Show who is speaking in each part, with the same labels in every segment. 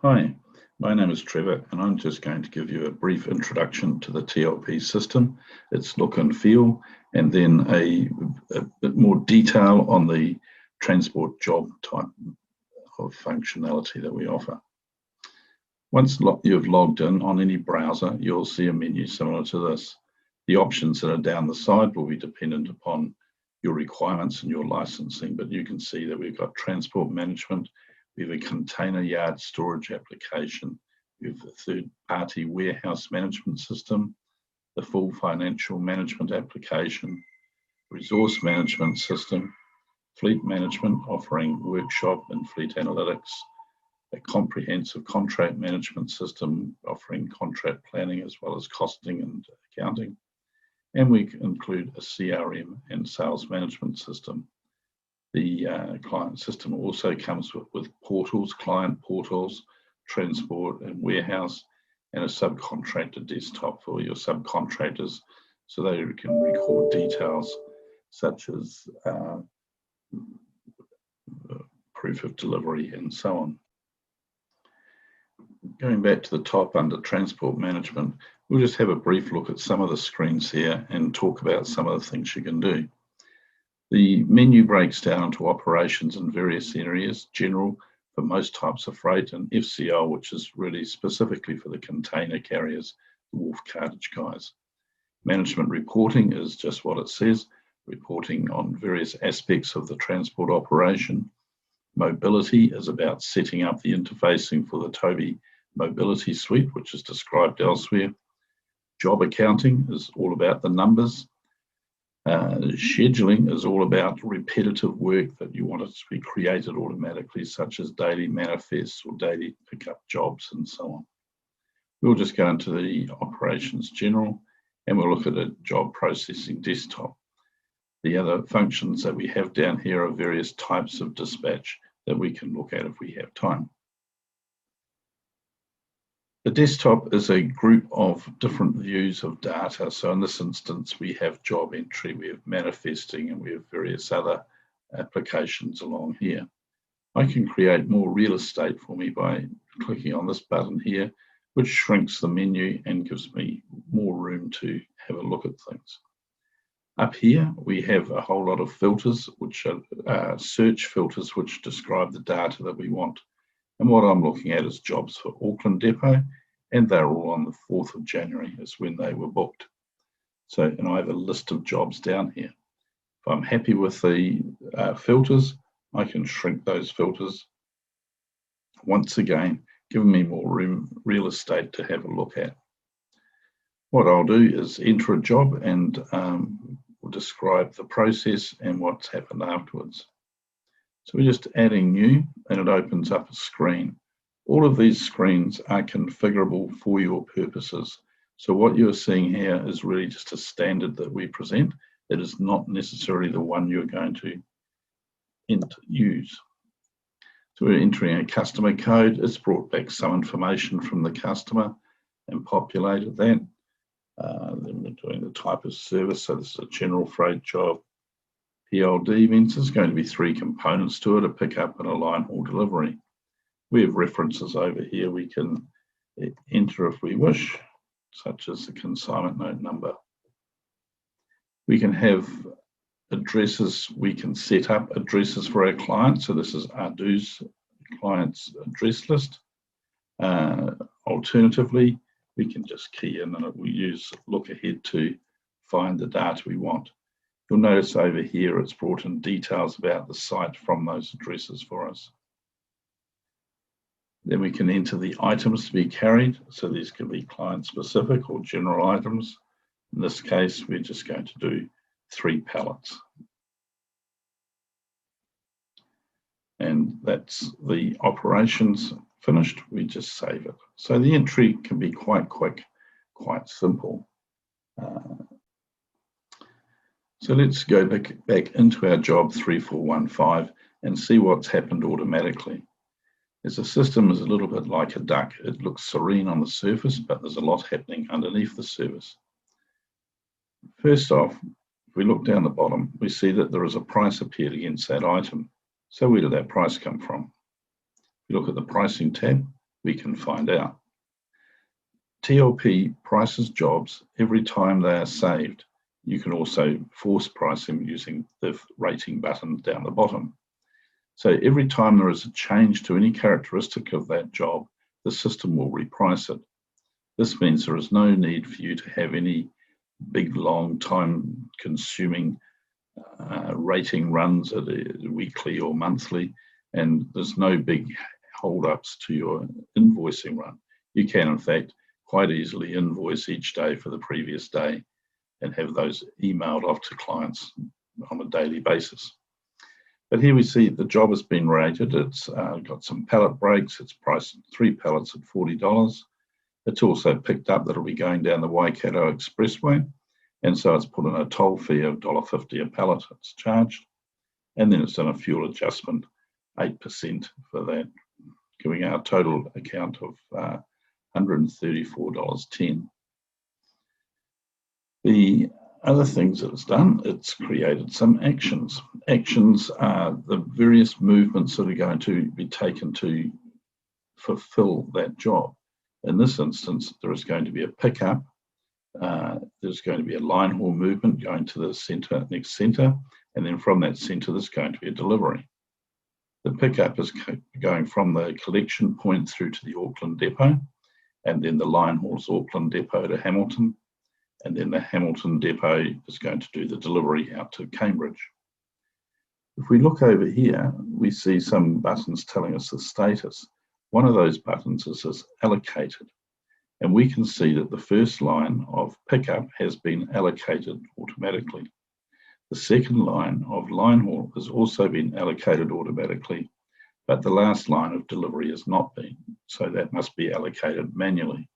Speaker 1: Hi, my name is Trevor and I'm just going to give you a brief introduction to the TLP system, its look and feel, and then a bit more detail on the transport job type of functionality that we offer. Once you've logged in on any browser, you'll see a menu similar to this. The options that are down the side will be dependent upon your requirements and your licensing, but you can see that we've got transport management, we have a container yard storage application, we have a third-party warehouse management system, the full financial management application, resource management system, fleet management offering workshop and fleet analytics, a comprehensive contract management system offering contract planning as well as costing and accounting, and we include a CRM and sales management system. The client system also comes with portals, client portals, transport and warehouse, and a subcontractor desktop for your subcontractors so they can record details such as proof of delivery and so on. Going back to the top under transport management, we'll just have a brief look at some of the screens here and talk about some of the things you can do. The menu breaks down into operations in various areas, general for most types of freight, and FCL, which is really specifically for the container carriers, the wharf cartage guys. Management reporting is just what it says, reporting on various aspects of the transport operation. Mobility is about setting up the interfacing for the Toby Mobility Suite, which is described elsewhere. Job accounting is all about the numbers. Scheduling is all about repetitive work that you want it to be created automatically, such as daily manifests or daily pickup jobs and so on. We'll just go into the operations general and we'll look at a job processing desktop. The other functions that we have down here are various types of dispatch that we can look at if we have time. The desktop is a group of different views of data. So in this instance, we have job entry, we have manifesting, and we have various other applications along here. I can create more real estate for me by clicking on this button here, which shrinks the menu and gives me more room to have a look at things. Up here, we have a whole lot of filters, which are search filters, which describe the data that we want. And what I'm looking at is jobs for Auckland Depot, and they're all on the 4th of January is when they were booked. So, and I have a list of jobs down here. If I'm happy with the filters, I can shrink those filters. Once again, giving me more room, real estate to have a look at. What I'll do is enter a job and we'll describe the process and what's happened afterwards. So we're just adding new and it opens up a screen. All of these screens are configurable for your purposes. So what you're seeing here is really just a standard that we present. It is not necessarily the one you're going to use. So we're entering a customer code. It's brought back some information from the customer and populated that. Then we're doing the type of service. So this is a general freight job. PLD means there's going to be 3 components to it, a pickup and a line haul delivery. We have references over here we can enter if we wish, such as the consignment note number. We can have addresses, we can set up addresses for our clients. So this is Ardu's client's address list. Alternatively, we can just key in and we use look ahead to find the data we want. You'll notice over here it's brought in details about the site from those addresses for us. Then we can enter the items to be carried. So these can be client specific or general items. In this case, we're just going to do 3 pallets. And that's the operations finished. We just save it. So the entry can be quite quick, quite simple. So let's go back into our job 3415 and see what's happened automatically. As the system is a little bit like a duck, it looks serene on the surface, but there's a lot happening underneath the surface. First off, if we look down the bottom, we see that there is a price appeared against that item. So where did that price come from? If you look at the pricing tab, we can find out. TLP prices jobs every time they are saved. You can also force price them using the rating button down the bottom. So every time there is a change to any characteristic of that job, the system will reprice it. This means there is no need for you to have any big, long, time-consuming rating runs at weekly or monthly, and there's no big hold-ups to your invoicing run. You can, in fact, quite easily invoice each day for the previous day and have those emailed off to clients on a daily basis. But here we see the job has been rated. It's got some pallet breaks. It's priced 3 pallets at $40. It's also picked up that it'll be going down the Waikato Expressway. And so it's put in a toll fee of $1.50 a pallet. It's charged. And then it's done a fuel adjustment, 8% for that, giving our total account of $134.10. The other things that it's done, it's created some actions. Actions are the various movements that are going to be taken to fulfill that job. In this instance, there is going to be a pickup. There's going to be a line haul movement going to the next centre, and then from that centre, there's going to be a delivery. The pickup is going from the collection point through to the Auckland depot, and then the line haul's Auckland depot to Hamilton, and then the Hamilton depot is going to do the delivery out to Cambridge. If we look over here, we see some buttons telling us the status. One of those buttons is allocated, and we can see that the first line of pickup has been allocated automatically. The second line of line haul has also been allocated automatically, but the last line of delivery has not been, so that must be allocated manually.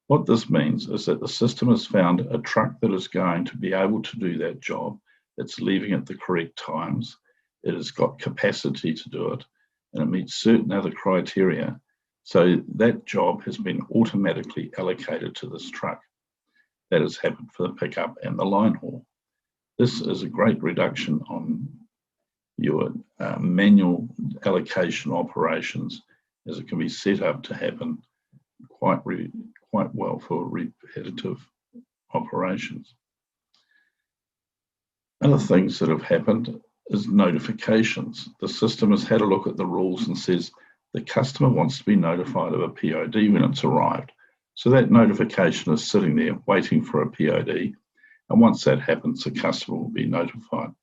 Speaker 1: What this means is that the system has found a truck that is going to be able to do that job. It's leaving at the correct times. It has got capacity to do it, and it meets certain other criteria. So that job has been automatically allocated to this truck. That has happened for the pickup and the line haul. This is a great reduction on your manual allocation operations, as it can be set up to happen quite well for repetitive operations. Other things that have happened is notifications. The system has had a look at the rules and says the customer wants to be notified of a POD when it's arrived. So that notification is sitting there waiting for a POD, and once that happens, the customer will be notified.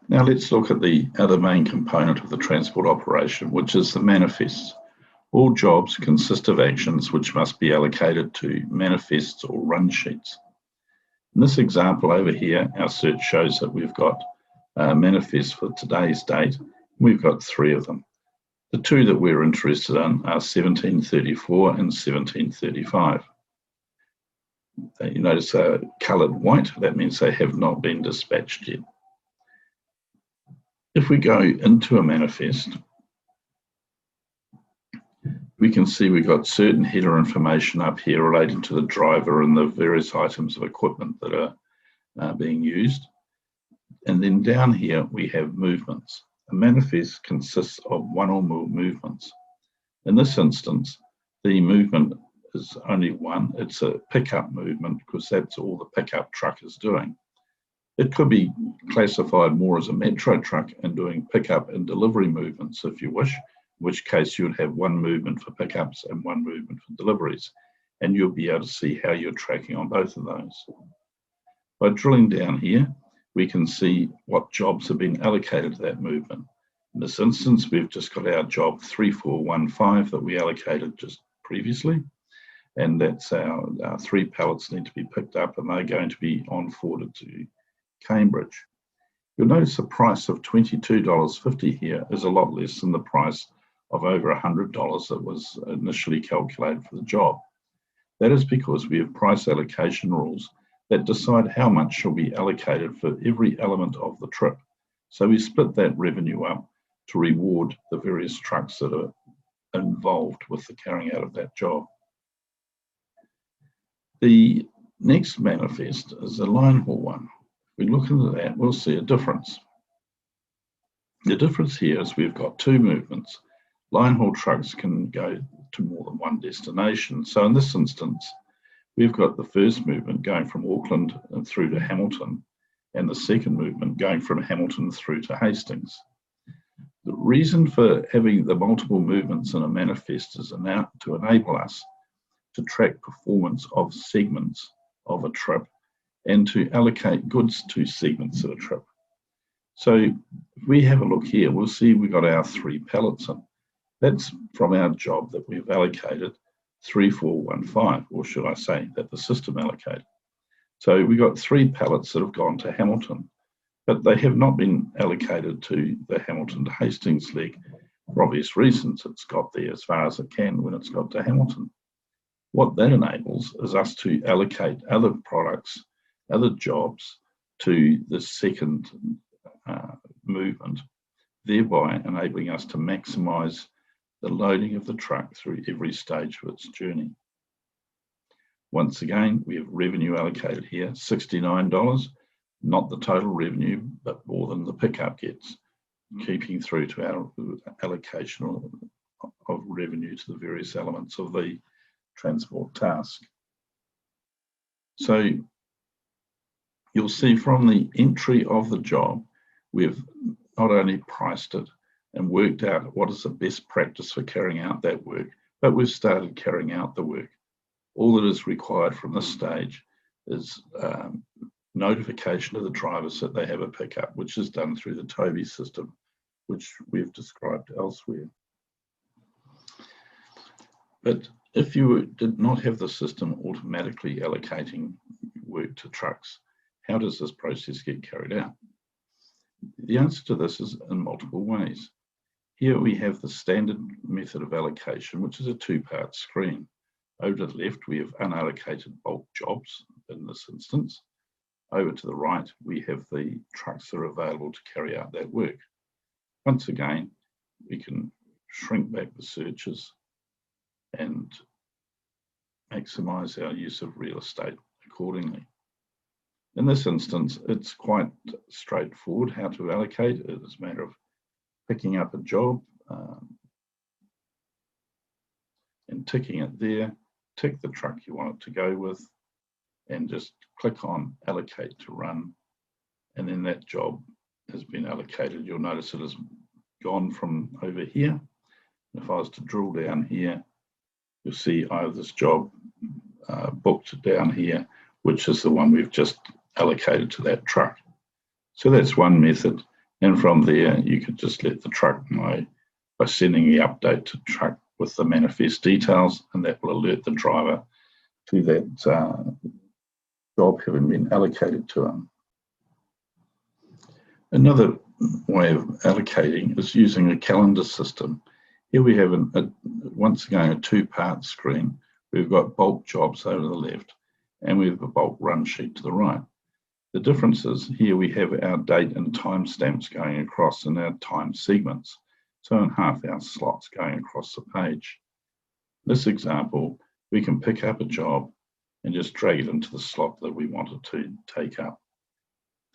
Speaker 1: Now let's look at the other main component of the transport operation, which is the manifests. All jobs consist of actions which must be allocated to manifests or run sheets. In this example over here, our search shows that we've got manifests for today's date. We've got 3 of them. The 2 that we're interested in are 1734 and 1735. You notice they're coloured white. That means they have not been dispatched yet. If we go into a manifest, we can see we've got certain header information up here relating to the driver and the various items of equipment that are being used. And then down here, we have movements. A manifest consists of one or more movements. In this instance, the movement is only one. It's a pickup movement because that's all the pickup truck is doing. It could be classified more as a metro truck and doing pickup and delivery movements if you wish, in which case you'd have one movement for pickups and one movement for deliveries, and you'll be able to see how you're tracking on both of those. By drilling down here, we can see what jobs have been allocated to that movement. In this instance, we've just got our job 3415 that we allocated just previously, and that's our 3 pallets need to be picked up, and they're going to be on-forwarded to Cambridge. You'll notice the price of $22.50 here is a lot less than the price of over $100 that was initially calculated for the job. That is because we have price allocation rules that decide how much shall be allocated for every element of the trip. So we split that revenue up to reward the various trucks that are involved with the carrying out of that job. The next manifest is the line haul one. If we look into that, we'll see a difference. The difference here is we've got two movements. Line haul trucks can go to more than one destination. So in this instance, we've got the first movement going from Auckland and through to Hamilton, and the second movement going from Hamilton through to Hastings. The reason for having the multiple movements in a manifest is now to enable us to track performance of segments of a trip and to allocate goods to segments of a trip. So if we have a look here, we'll see we've got our 3 pallets in. That's from our job that we've allocated 3415, or should I say that the system allocated. So we got 3 pallets that have gone to Hamilton, but they have not been allocated to the Hamilton to Hastings leg for obvious reasons. It's got there as far as it can when it's got to Hamilton. What that enables is us to allocate other products, other jobs to the second movement, thereby enabling us to maximize the loading of the truck through every stage of its journey. Once again, we have revenue allocated here, $69, not the total revenue, but more than the pickup gets, keeping through to our allocation of revenue to the various elements of the transport task. So you'll see from the entry of the job, we've not only priced it and worked out what is the best practice for carrying out that work, but we've started carrying out the work. All that is required from this stage is notification of the drivers that they have a pickup, which is done through the Toby system, which we've described elsewhere. But if you did not have the system automatically allocating work to trucks, how does this process get carried out? The answer to this is in multiple ways. Here we have the standard method of allocation, which is a 2-part screen. Over to the left, we have unallocated bulk jobs in this instance. Over to the right, we have the trucks that are available to carry out that work. Once again, we can shrink back the searches and maximize our use of real estate accordingly. In this instance, it's quite straightforward how to allocate. It is a matter of picking up a job and ticking it there, tick the truck you want it to go with, and just click on allocate to run, and then that job has been allocated. You'll notice it has gone from over here. If I was to drill down here, you'll see I have this job booked down here, which is the one we've just allocated to that truck. So that's one method. And from there, you could just let the truck know by sending the update to truck with the manifest details, and that will alert the driver to that job having been allocated to them. Another way of allocating is using a calendar system. Here we have, once again, a 2-part screen. We've got bulk jobs over the left, and we have a bulk run sheet to the right. The difference is here we have our date and time stamps going across in our time segments, so in half-hour slots going across the page. In this example, we can pick up a job and just drag it into the slot that we wanted to take up.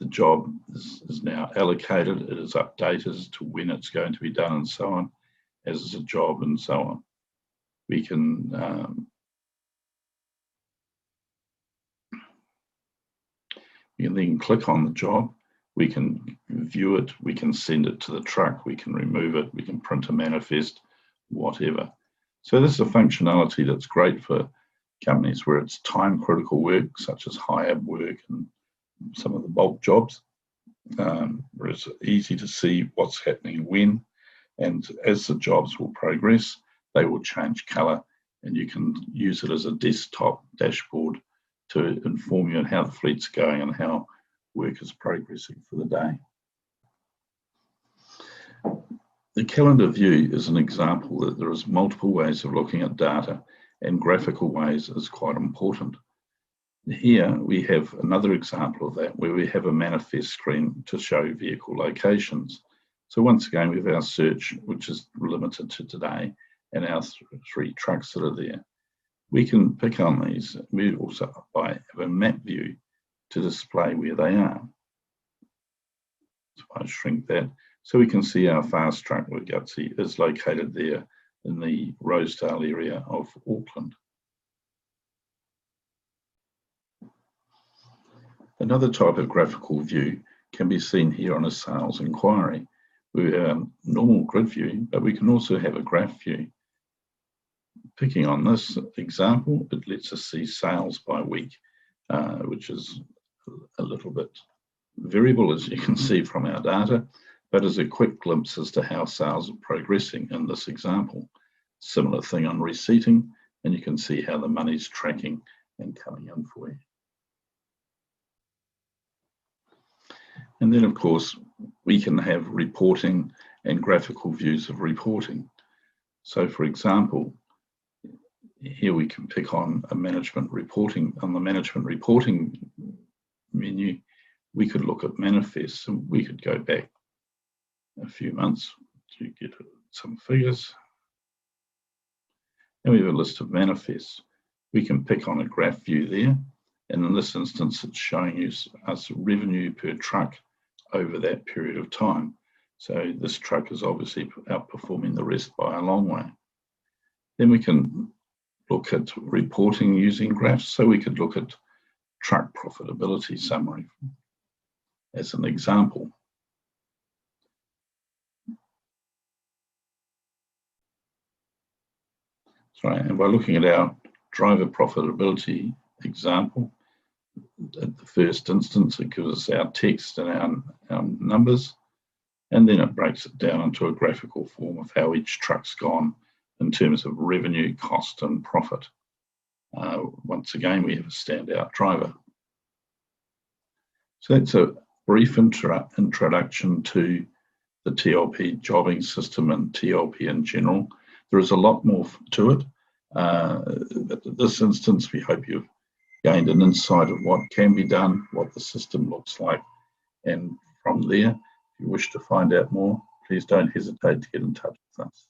Speaker 1: The job is now allocated, it is updated as to when it's going to be done and so on, as is a job and so on. We can then click on the job, we can view it, we can send it to the truck, we can remove it, we can print a manifest, whatever. So this is a functionality that's great for companies where it's time critical work, such as hire work and some of the bulk jobs, where it's easy to see what's happening when, and as the jobs will progress, they will change color, and you can use it as a desktop dashboard to inform you on how the fleet's going and how work is progressing for the day. The calendar view is an example that there is multiple ways of looking at data, and graphical ways is quite important. Here we have another example of that, where we have a manifest screen to show vehicle locations. So once again, we have our search, which is limited to today, and our 3 trucks that are there. We can pick on these. We also have a map view to display where they are. So I shrink that. So we can see our fast truck with Gutsy is located there in the Rosedale area of Auckland. Another type of graphical view can be seen here on a sales inquiry. We have a normal grid view, but we can also have a graph view. Picking on this example, it lets us see sales by week, which is a little bit variable, as you can see from our data, but as a quick glimpse as to how sales are progressing in this example. Similar thing on receipting, and you can see how the money's tracking and coming in for you. And then, of course, we can have reporting and graphical views of reporting. So, for example, here we can pick on a management reporting. On the management reporting menu, we could look at manifests, and we could go back a few months to get some figures. And we have a list of manifests. We can pick on a graph view there, and in this instance, it's showing us revenue per truck over that period of time. So this truck is obviously outperforming the rest by a long way. Then we can look at reporting using graphs. So we could look at truck profitability summary as an example. Sorry, and by looking at our driver profitability example, at the first instance, it gives us our text and our numbers, and then it breaks it down into a graphical form of how each truck's gone in terms of revenue, cost, and profit. Once again, we have a standout driver. So that's a brief introduction to the TLP jobbing system and TLP in general. There is a lot more to it, but in this instance, we hope you've gained an insight of what can be done, what the system looks like, and from there, if you wish to find out more, please don't hesitate to get in touch with us.